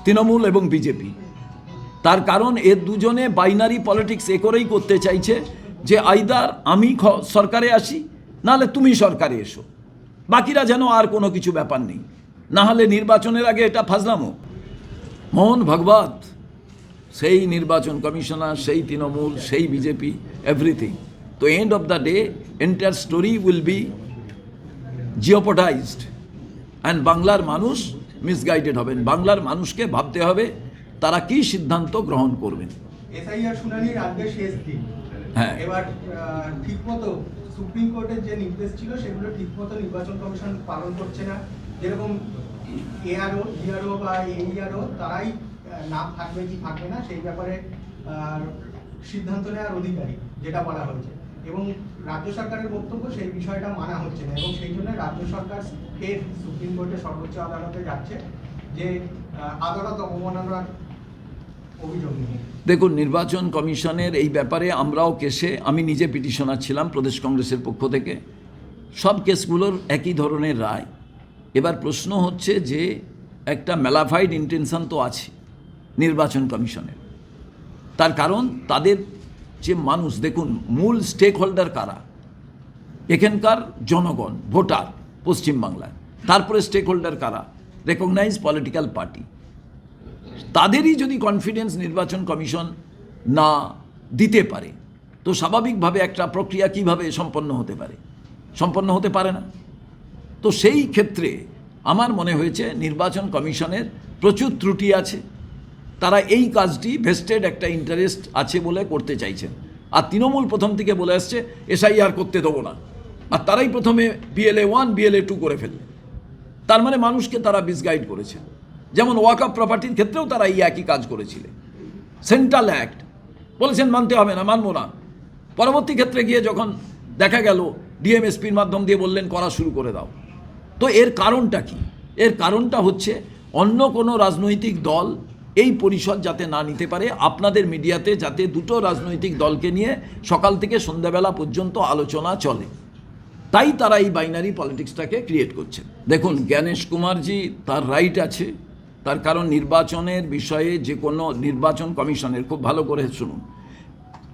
তৃণমূল এবং বিজেপি। তার কারণ এর দুজনে বাইনারি পলিটিক্স এ করেই করতে চাইছে যে আইদার আমি সরকারে আসি, নাহলে তুমি সরকারে এসো, বাকিরা যেন আর কোনো কিছু ব্যাপার নেই, না হলে নির্বাচনের আগে এটা ফাজলামো। মোহন ভাগবত, সেই নির্বাচন কমিশনার, সেই তৃণমূল, সেই বিজেপি, এভরিথিং। তো end of the day entire story will be jeopardized and বাংলার মানুষ মিসগাইডেড হবেন। বাংলার মানুষকে ভাবতে হবে তারা কি সিদ্ধান্ত গ্রহণ করবেন। এসআইআর শুনানির আজকে শেষ দিন। হ্যাঁ, এবার ঠিকমতো সুপ্রিম কোর্টের যে নির্দেশ ছিল সেগুলো ঠিকমতো নির্বাচন কমিশন পালন করছে না। যেরকম এআরও, জিআরও বা এইআরও তারাই নাম থাকবে কি থাকবে না সেই ব্যাপারে সিদ্ধান্ত নেওয়ার অধিকারী, যেটা বলা হয়েছে, এবং রাজ্য সরকারের বক্তব্য সেই বিষয়টা মানা হচ্ছে না, এবং সেই জন্য রাজ্য সরকার ফের সুপ্রিম কোর্টের সর্বোচ্চ আদালতে যাচ্ছে যে আদালত অবমাননার অভিযোগ নিয়ে। দেখুন, নির্বাচন কমিশনের এই ব্যাপারে আমরাও কেসে, আমি নিজে পিটিশনার ছিলাম প্রদেশ কংগ্রেসের পক্ষ থেকে, সব কেসগুলোর একই ধরনের রায়। এবার প্রশ্ন হচ্ছে যে একটা ম্যালাফাইড ইন্টেনশন তো আছে নির্বাচন কমিশনের। তার কারণ তাদের যে মানুষ, দেখুন মূল স্টেক হোল্ডার কারা, এখানকার জনগণ, ভোটার পশ্চিমবাংলায়। তারপরে স্টেক হোল্ডার কারা, রেকগনাইজ পলিটিক্যাল পার্টি। তাদেরই যদি কনফিডেন্স নির্বাচন কমিশন না দিতে পারে, তো স্বাভাবিকভাবে একটা প্রক্রিয়া কিভাবে সম্পন্ন হতে পারে? সম্পন্ন হতে পারে না। তো সেই ক্ষেত্রে আমার মনে হয়েছে নির্বাচন কমিশনের প্রচুর ত্রুটি আছে। তারা এই কাজটি ভেস্টেড একটা ইন্টারেস্ট আছে বলে করতে চাইছেন। আর তৃণমূল প্রথম থেকে বলে আসছে এসআইআর করতে দেবো না, আর তারাই প্রথমে BLA 1 BLA 2 করে ফেললে। তার মানে মানুষকে তারা মিসগাইড করেছে। যেমন ওয়াকআপ প্রপার্টির ক্ষেত্রেও তারা এই একই কাজ করেছিলেন। সেন্ট্রাল অ্যাক্ট বলেছেন মানতে হবে না, মানবো না। পরবর্তী ক্ষেত্রে গিয়ে যখন দেখা গেল DMSPর মাধ্যম দিয়ে বললেন করা শুরু করে দাও। তো এর কারণটা কি? এর কারণটা হচ্ছে অন্য কোনো রাজনৈতিক দল এই পরিষদ যাতে না নিতে পারে, আপনাদের মিডিয়াতে যাতে দুটো রাজনৈতিক দলকে নিয়ে সকাল থেকে সন্ধ্যাবেলা পর্যন্ত আলোচনা চলে, তাই তারা এই বাইনারি পলিটিক্সটাকে ক্রিয়েট করছে। দেখুন, জ্ঞানেশ কুমারজি তার রাইট আছে, তার কারণ নির্বাচনের বিষয়ে যে কোনো নির্বাচন কমিশনের, খুব ভালো করে শুনুন,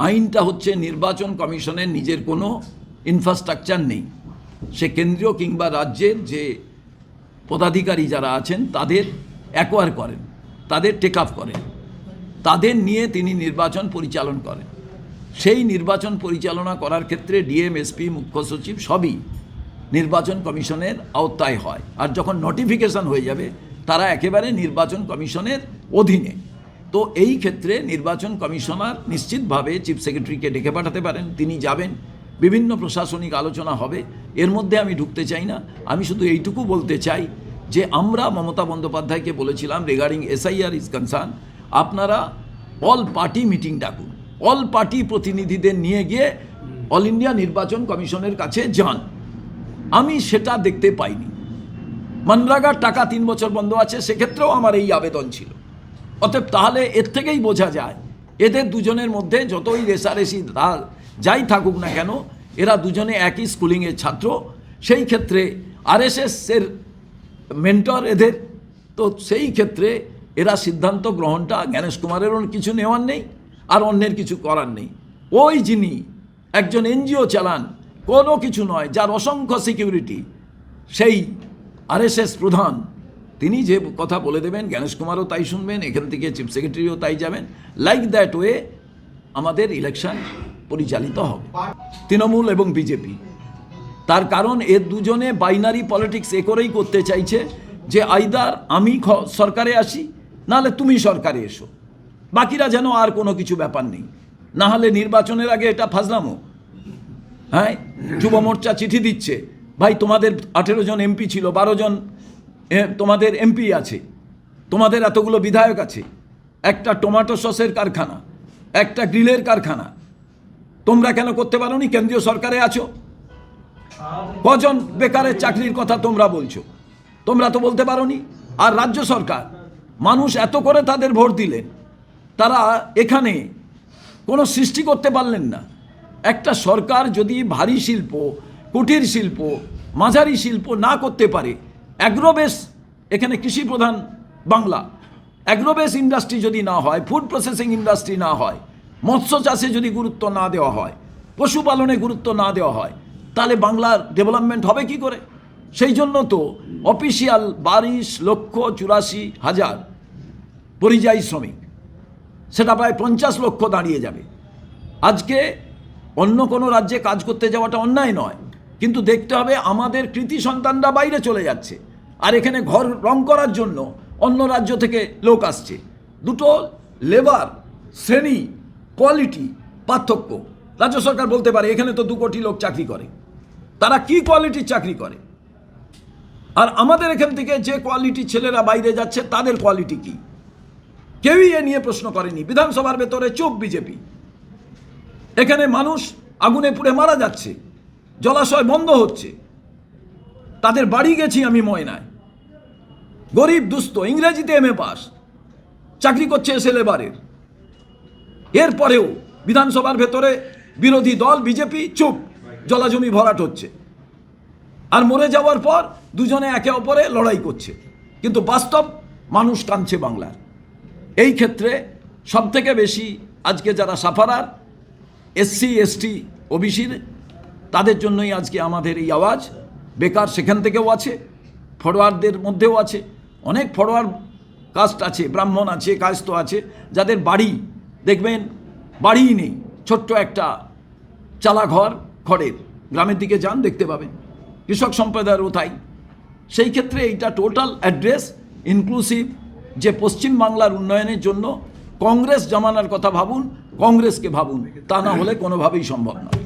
আইনটা হচ্ছে নির্বাচন কমিশনের নিজের কোনো ইনফ্রাস্ট্রাকচার নেই। সে কেন্দ্রীয় কিংবা রাজ্যের যে পদাধিকারী যারা আছেন তাদের অ্যাকোয়ার করেন, তাদের টেক আপ করেন, তাদের নিয়ে তিনি নির্বাচন পরিচালন করেন। সেই নির্বাচন পরিচালনা করার ক্ষেত্রে DMSP, মুখ্য সচিব সবই নির্বাচন কমিশনের আওতায় হয়। আর যখন নোটিফিকেশন হয়ে যাবে তারা একেবারে নির্বাচন কমিশনের অধীনে। তো এই ক্ষেত্রে নির্বাচন কমিশনার নিশ্চিতভাবে চিফ সেক্রেটারিকে ডেকে পাঠাতে পারেন, তিনি যাবেন, বিভিন্ন প্রশাসনিক আলোচনা হবে। এর মধ্যে আমি ঢুকতে চাই না। আমি শুধু এইটুকু বলতে চাই যে আমরা মমতা বন্দ্যোপাধ্যায়কে বলেছিলাম রিগার্ডিং SIR ইজ কনসার্ন, আপনারা অল পার্টি মিটিং ডাকুন, অল পার্টি প্রতিনিধিদের নিয়ে গিয়ে অল ইন্ডিয়া নির্বাচন কমিশনের কাছে যান। আমি সেটা দেখতে পাইনি। মনরেগার টাকা 3 বছর বন্ধ আছে, সেক্ষেত্রেও আমার এই আবেদন ছিল। অতএব তাহলে এর থেকেই বোঝা যায় এদের দুজনের মধ্যে যতই রেষারেষি যাই থাকুক না কেন, এরা দুজনে একই স্কুলিংয়ের ছাত্র। সেই ক্ষেত্রে RSS-এর মেন্টর এদের। তো সেই ক্ষেত্রে এরা সিদ্ধান্ত গ্রহণটা, জ্ঞানেশ কুমারেরও কিছু নেওয়ার নেই আর অন্যের কিছু করার নেই। ওই যিনি একজন NGO চালান, কোনো কিছু নয়, যার অসংখ্য সিকিউরিটি, সেই RSS প্রধান, তিনি যে কথা বলে দেবেন জ্ঞানেশ কুমারও তাই শুনবেন, এখান থেকে চিফ সেক্রেটারিও তাই যাবেন। লাইক দ্যাট ওয়ে আমাদের ইলেকশন পরিচালিত হবে, তৃণমূল এবং বিজেপি। তার কারণ এর দুজনে বাইনারি পলিটিক্স এ করেই করতে চাইছে যে আইদার আমি সরকারে আসি, নাহলে তুমি সরকারে এসো, বাকিরা যেন আর কোনো কিছু ব্যাপার নেই, না হলে নির্বাচনের আগে এটা ফাজলামো। হ্যাঁ, যুব মোর্চা চিঠি দিচ্ছে, ভাই তোমাদের 18 জন MP ছিল, 12 জন তোমাদের MP আছে, তোমাদের এতগুলো বিধায়ক আছে, একটা টমেটো সসের কারখানা, একটা গ্রিলের কারখানা, তোমরা কেন করতে পারোনি? কেন্দ্রীয় সরকারে আছো, কজন বেকারের চাকরির কথা তোমরা বলছো? তোমরা তো বলতে পারোনি। আর রাজ্য সরকার, মানুষ এত করে তাদের ভোট দিলেন, তারা এখানে কোনো সৃষ্টি করতে পারলেন না। একটা সরকার যদি ভারী শিল্প, কুটির শিল্প, মাঝারি শিল্প না করতে পারে, অ্যাগ্রোবেস, এখানে কৃষি প্রধান বাংলা, অ্যাগ্রোবেস ইন্ডাস্ট্রি যদি না হয়, ফুড প্রসেসিং ইন্ডাস্ট্রি না হয়, মৎস্য চাষে যদি গুরুত্ব না দেওয়া হয়, পশুপালনে গুরুত্ব না দেওয়া হয়, তাহলে বাংলার ডেভেলপমেন্ট হবে কি করে? সেই জন্য তো অফিসিয়াল 22,84,000 পরিযায়ী শ্রমিক, সেটা প্রায় 50 লক্ষ দাঁড়িয়ে যাবে। আজকে অন্য কোনো রাজ্যে কাজ করতে যাওয়াটা অন্যায় নয়, কিন্তু দেখতে হবে আমাদের কৃতি সন্তানরা বাইরে চলে যাচ্ছে, আর এখানে ঘর রং করার জন্য অন্য রাজ্য থেকে লোক আসছে। দুটো লেবার শ্রেণী কোয়ালিটি পার্থক্য। রাজ্য সরকার বলতে পারে এখানে তো 2 কোটি লোক চাকরি করে, তারা কি কোয়ালিটির চাকরি করে? আর আমাদের এখান থেকে যে কোয়ালিটি ছেলেরা বাইরে যাচ্ছে তাদের কোয়ালিটি কি? কেউই এ নিয়ে প্রশ্ন করেনি। বিধানসভার ভেতরে চুপ বিজেপি। এখানে মানুষ আগুনে পুড়ে মারা যাচ্ছে, জলাশয় বন্ধ হচ্ছে, তাদের বাড়ি গেছি আমি ময়নায়, গরিব দুস্থ, ইংরেজিতে MA পাস, চাকরি করছে এসে লেবারের। এরপরেও বিধানসভার ভেতরে বিরোধী দল বিজেপি চুপ, জলাজমি ভরাট হচ্ছে, আর মরে যাওয়ার পর দুজনে একে অপরে লড়াই করছে, কিন্তু বাস্তব মানুষ কাঁদছে বাংলার। এই ক্ষেত্রে সবথেকে বেশি আজকে যারা সাফারার SC ST OBCর, তাদের জন্যই আজকে আমাদের এই আওয়াজ। বেকার সেখান থেকেও আছে, ফরওয়ার্ডদের মধ্যেও আছে, অনেক ফরওয়ার্ড কাস্ট আছে, ব্রাহ্মণ আছে, কায়স্থ আছে, যাদের বাড়ি দেখবেন বাড়িই নেই, ছোট্ট একটা চালাঘর খড়ের। গ্রামের দিকে যান দেখতে পাবেন, কৃষক সম্প্রদায়েরও তাই। সেই ক্ষেত্রে এইটা টোটাল অ্যাড্রেস ইনক্লুসিভ, যে পশ্চিম বাংলার উন্নয়নের জন্য কংগ্রেস জামানার কথা ভাবুন, কংগ্রেসকে ভাবুন, তা না হলে কোনোভাবেই সম্ভব নয়।